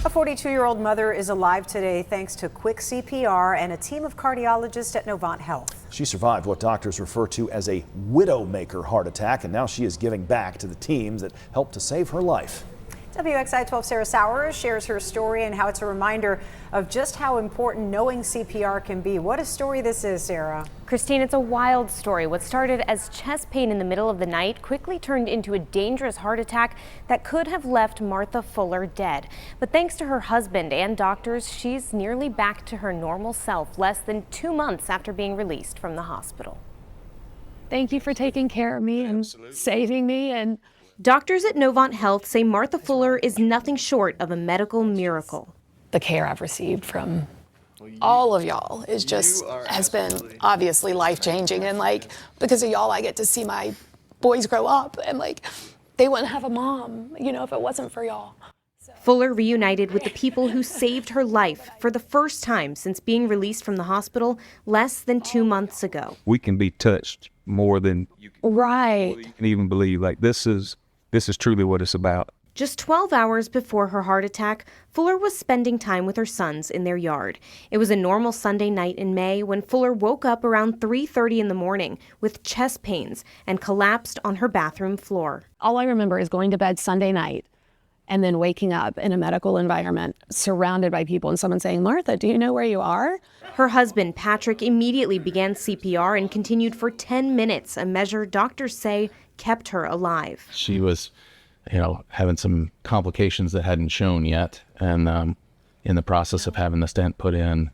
A 42-year-old mother is alive today thanks to quick CPR and a team of cardiologists at Novant Health. She survived what doctors refer to as a widowmaker heart attack, and now she is giving back to the teams that helped to save her life. WXII 12 Sarah Sowers shares her story and how it's a reminder of just how important knowing CPR can be. What a story this is, Sarah. Christine, it's a wild story. What started as chest pain in the middle of the night quickly turned into a dangerous heart attack that could have left Martha Fuller dead. But thanks to her husband and doctors, she's nearly back to her normal self less than 2 months after being released from the hospital. Thank you for taking care of me and saving me. And doctors at Novant Health say Martha Fuller is nothing short of a medical miracle. the care I've received from all of y'all is just has been obviously life-changing, and like because of y'all I get to see my boys grow up, and like they wouldn't have a mom, you know, if it wasn't for y'all. Fuller reunited with the people who saved her life for the first time since being released from the hospital less than 2 months ago. We can be touched more than you can even believe. Like this is truly what it's about. Just 12 hours before her heart attack, Fuller was spending time with her sons in their yard. It was a normal Sunday night in May when Fuller woke up around 3:30 in the morning with chest pains and collapsed on her bathroom floor. All I remember is going to bed Sunday night and then waking up in a medical environment surrounded by people and someone saying, "Martha, do you know where you are?" Her husband, Patrick, immediately began CPR and continued for 10 minutes, a measure doctors say kept her alive. She was, having some complications that hadn't shown yet. And in the process of having the stent put in,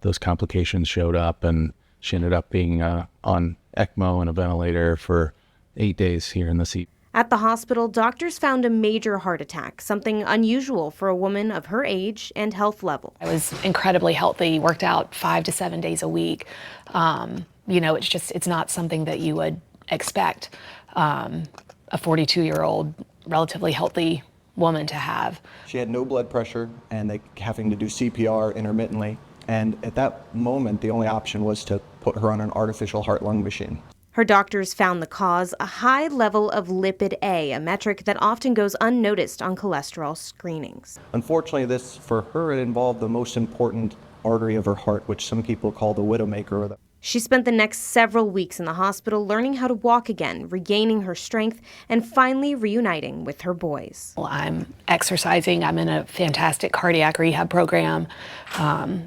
those complications showed up, and she ended up being on ECMO and a ventilator for 8 days here in the seat. At the hospital, doctors found a major heart attack, something unusual for a woman of her age and health level. I was incredibly healthy, worked out 5 to 7 days a week. It's not something that you would expect a 42-year-old, relatively healthy woman to have. She had no blood pressure, and they having to do CPR intermittently. And at that moment, the only option was to put her on an artificial heart-lung machine. Her doctors found the cause, a high level of lipid A, a metric that often goes unnoticed on cholesterol screenings. Unfortunately, for her, it involved the most important artery of her heart, which some people call the widowmaker. She spent the next several weeks in the hospital learning how to walk again, regaining her strength, and finally reuniting with her boys. Well, I'm exercising. I'm in a fantastic cardiac rehab program.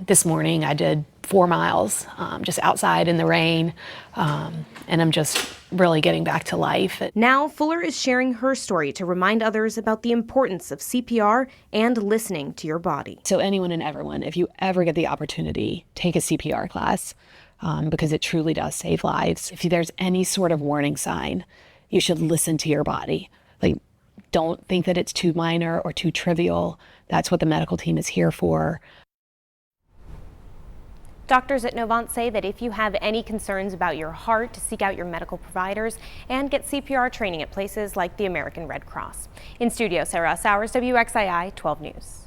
This morning I did 4 miles just outside in the rain, and I'm just really getting back to life. Now, Fuller is sharing her story to remind others about the importance of CPR and listening to your body. So anyone and everyone, if you ever get the opportunity, take a CPR class. Because it truly does save lives. If there's any sort of warning sign, you should listen to your body. Like, don't think that it's too minor or too trivial. That's what the medical team is here for. Doctors at Novant say that if you have any concerns about your heart, to seek out your medical providers and get CPR training at places like the American Red Cross. In studio, Sarah Sowers, WXII 12 News.